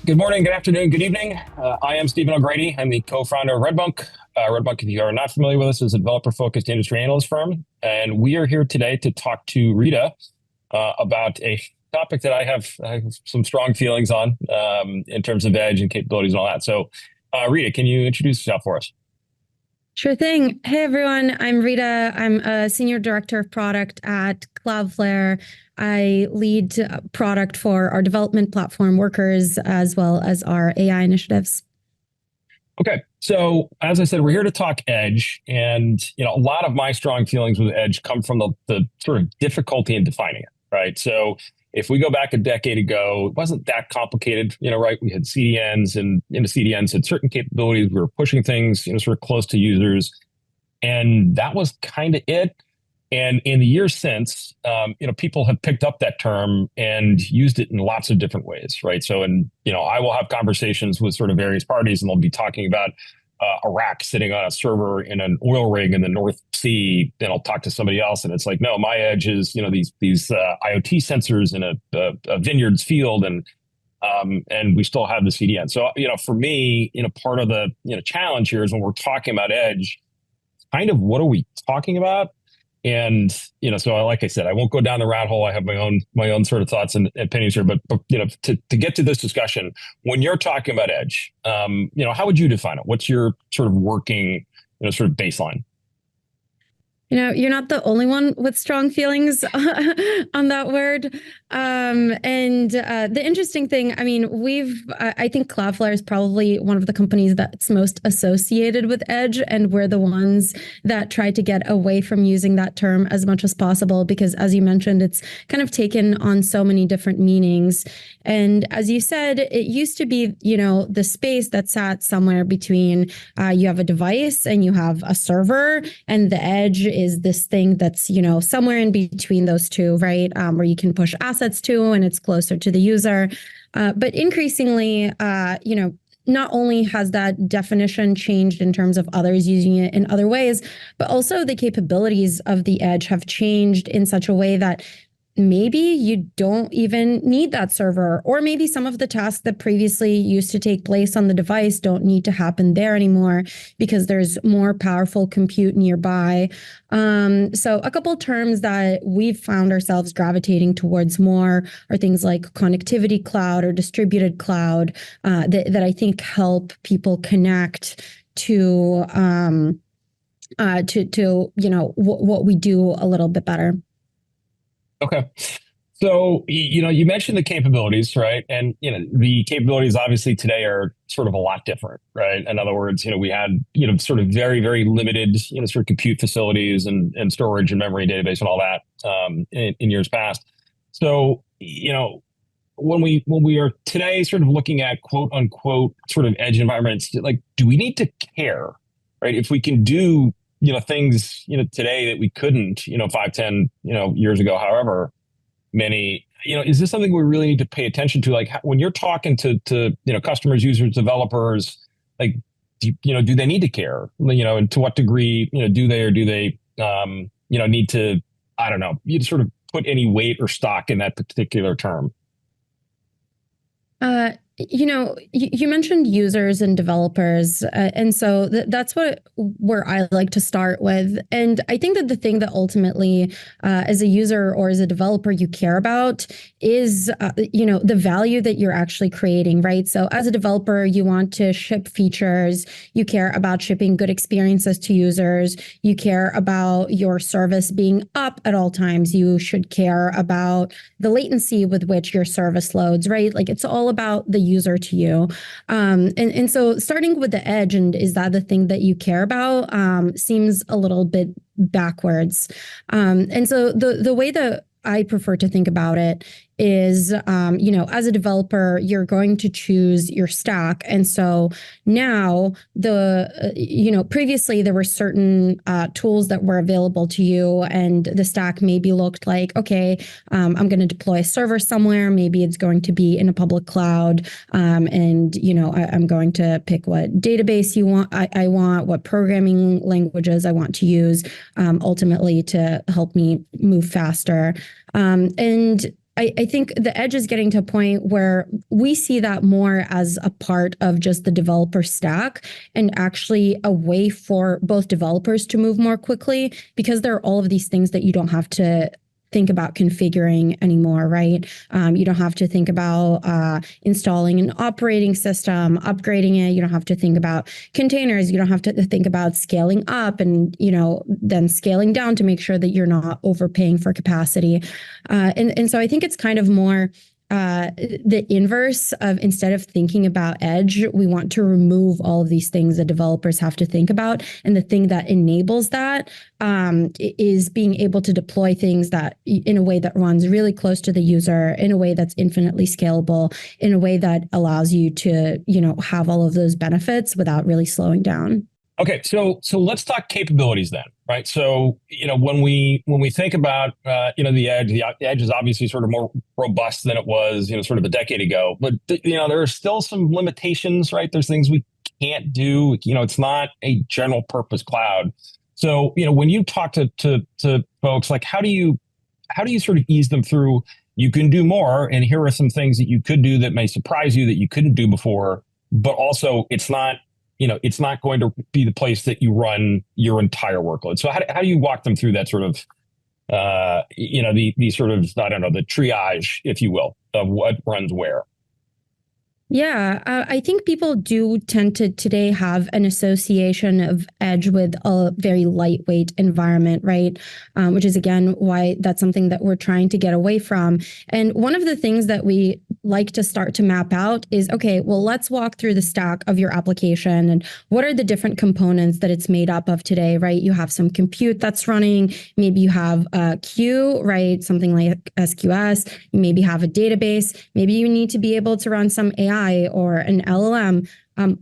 Good morning, good afternoon, good evening. I am Stephen O'Grady. I'm the co-founder of RedMonk. RedMonk, if you are not familiar with us, is a developer-focused industry analyst firm. And we are here today to talk to Rita about a topic that I have some strong feelings on in terms of edge and capabilities and all that. So Rita, can you introduce yourself for us? Sure thing. Hey, everyone. I'm Rita. I'm a senior director of product at Cloudflare. I lead product for our development platform workers as well as our AI initiatives. Okay. So as I said, we're here to talk edge. And a lot of my strong feelings with edge come from the sort of difficulty in defining it, right? So if we go back a decade ago, it wasn't that complicated, right? We had CDNs and CDNs had certain capabilities. We were pushing things, sort of close to users. And that was kind of it. And in the years since, people have picked up that term and used it in lots of different ways, right? So, I will have conversations with sort of various parties, and they'll be talking about a rack sitting on a server in an oil rig in the North Sea. Then I'll talk to somebody else, and it's like, no, my edge is, these IoT sensors in a vineyards field, and we still have the CDN. So, for me, part of the challenge here is when we're talking about edge, kind of what are we talking about? And, so like I said, I won't go down the rat hole. I have my own sort of thoughts and opinions here, but to get to this discussion, when you're talking about edge, how would you define it? What's your sort of working, sort of baseline? You're not the only one with strong feelings on that word. And the interesting thing, I think Cloudflare is probably one of the companies that's most associated with edge. And we're the ones that try to get away from using that term as much as possible, because as you mentioned, it's kind of taken on so many different meanings. And as you said, it used to be, the space that sat somewhere between you have a device and you have a server, and the edge is this thing that's, somewhere in between those two, right? Where you can push assets to, and it's closer to the user. But increasingly, not only has that definition changed in terms of others using it in other ways, but also the capabilities of the edge have changed in such a way that maybe you don't even need that server, or maybe some of the tasks that previously used to take place on the device don't need to happen there anymore because there's more powerful compute nearby. So a couple of terms that we've found ourselves gravitating towards more are things like connectivity cloud or distributed cloud, that I think help people connect to what we do a little bit better. Okay. So, you mentioned the capabilities, right? And, the capabilities obviously today are sort of a lot different, right? In other words, we had, sort of very, very limited, sort of compute facilities and storage and memory database and all that in years past. So, when we are today sort of looking at quote unquote sort of edge environments, like, do we need to care, right? If we can do things, today that we couldn't, 5, 10, years ago, however many, is this something we really need to pay attention to? Like when you're talking to customers, users, developers, like, do they need to care, and to what degree, do they, or do they, need to, I don't know, you sort of put any weight or stock in that particular term? You mentioned users and developers, and so that's where I like to start with. And I think that the thing that ultimately, as a user or as a developer, you care about is, the value that you're actually creating, right? So as a developer, you want to ship features. You care about shipping good experiences to users. You care about your service being up at all times. You should care about the latency with which your service loads, right? Like it's all about the user to you. And so starting with the edge, and is that the thing that you care about, seems a little bit backwards. And so the way that I prefer to think about it is, as a developer, you're going to choose your stack. And so now previously there were certain tools that were available to you, and the stack maybe looked like, okay, I'm going to deploy a server somewhere. Maybe it's going to be in a public cloud. I'm going to pick what database I want, what programming languages I want to use, ultimately to help me move faster. And I think the edge is getting to a point where we see that more as a part of just the developer stack and actually a way for both developers to move more quickly because there are all of these things that you don't have to think about configuring anymore, right? You don't have to think about installing an operating system, upgrading it. You don't have to think about containers. You don't have to think about scaling up and, then scaling down to make sure that you're not overpaying for capacity. And so I think it's kind of more the inverse of instead of thinking about edge, we want to remove all of these things that developers have to think about. And the thing that enables that is being able to deploy things that in a way that runs really close to the user, in a way that's infinitely scalable, in a way that allows you to, have all of those benefits without really slowing down. Okay, so let's talk capabilities then, right? So when we think about the edge is obviously sort of more robust than it was sort of a decade ago, but there are still some limitations, right? There's things we can't do. It's not a general purpose cloud. So when you talk to folks, like how do you sort of ease them through? You can do more, and here are some things that you could do that may surprise you that you couldn't do before, but also it's not going to be the place that you run your entire workload. So how do you walk them through that sort of, the sort of, I don't know, the triage, if you will, of what runs where? Yeah, I think people do tend to today have an association of edge with a very lightweight environment, right? Which is, again, why that's something that we're trying to get away from. And one of the things that we like to start to map out is, okay, well, let's walk through the stack of your application and what are the different components that it's made up of today, right? You have some compute that's running. Maybe you have a queue, right? Something like SQS. You maybe have a database. Maybe you need to be able to run some AI or an LLM.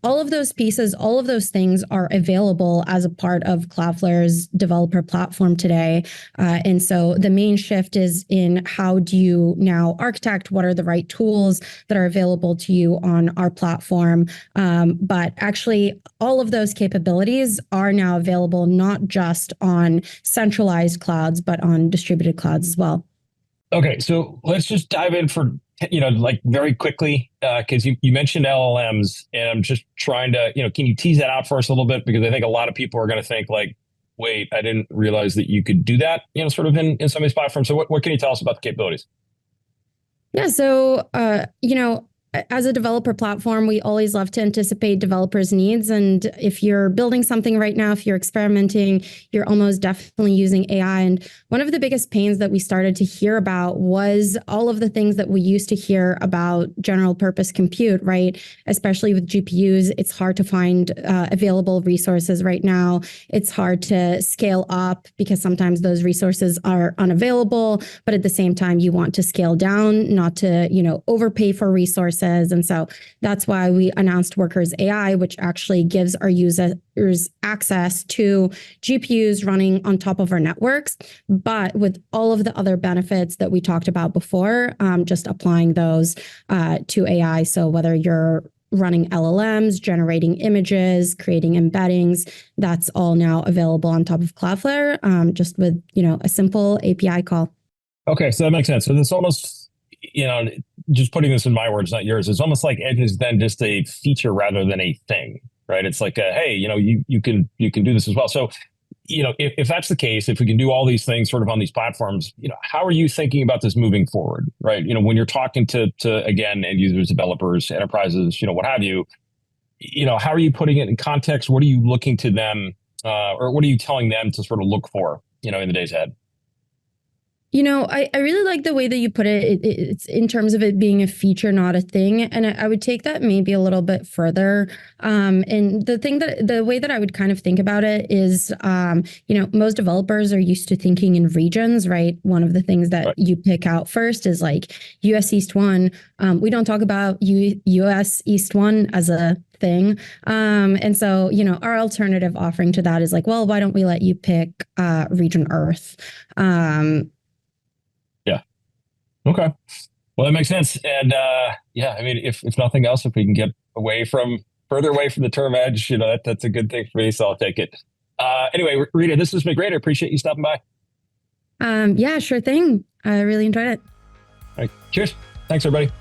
All of those pieces, all of those things are available as a part of Cloudflare's developer platform today. And so the main shift is in how do you now architect? What are the right tools that are available to you on our platform? But actually, all of those capabilities are now available not just on centralized clouds, but on distributed clouds as well. Okay, so let's just dive in for like very quickly, because you mentioned LLMs, and I'm just trying to, can you tease that out for us a little bit? Because I think a lot of people are going to think like, wait, I didn't realize that you could do that, sort of in some of these platforms. So what can you tell us about the capabilities? Yeah, so, as a developer platform, we always love to anticipate developers' needs. And if you're building something right now, if you're experimenting, you're almost definitely using AI. And one of the biggest pains that we started to hear about was all of the things that we used to hear about general purpose compute, right? Especially with GPUs, it's hard to find available resources right now. It's hard to scale up because sometimes those resources are unavailable. But at the same time, you want to scale down, not to, overpay for resources. And so that's why we announced Workers AI, which actually gives our users access to GPUs running on top of our networks, but with all of the other benefits that we talked about before, just applying those to AI. So whether you're running LLMs, generating images, creating embeddings, that's all now available on top of Cloudflare, just with, a simple API call. Okay, so that makes sense. So this almost, just putting this in my words, not yours, it's almost like edge is then just a feature rather than a thing, right? It's like, hey, you can do this as well. So, if that's the case, if we can do all these things sort of on these platforms, how are you thinking about this moving forward, right? When you're talking to again, end users, developers, enterprises, what have you, how are you putting it in context? What are you looking to them, or what are you telling them to sort of look for, in the days ahead? I really like the way that you put it. It's in terms of it being a feature, not a thing. And I would take that maybe a little bit further. And the way that I would kind of think about it is, most developers are used to thinking in regions, right? One of the things that you pick out first is like US East 1. We don't talk about US East 1 as a thing. And so, our alternative offering to that is like, well, why don't we let you pick region Earth? Yeah. Okay. Well, that makes sense. And yeah, I mean, if nothing else, if we can get further away from the term edge, that's a good thing for me. So I'll take it. Anyway, Rita, this has been great. I appreciate you stopping by. Yeah, sure thing. I really enjoyed it. right. Cheers. Thanks, everybody.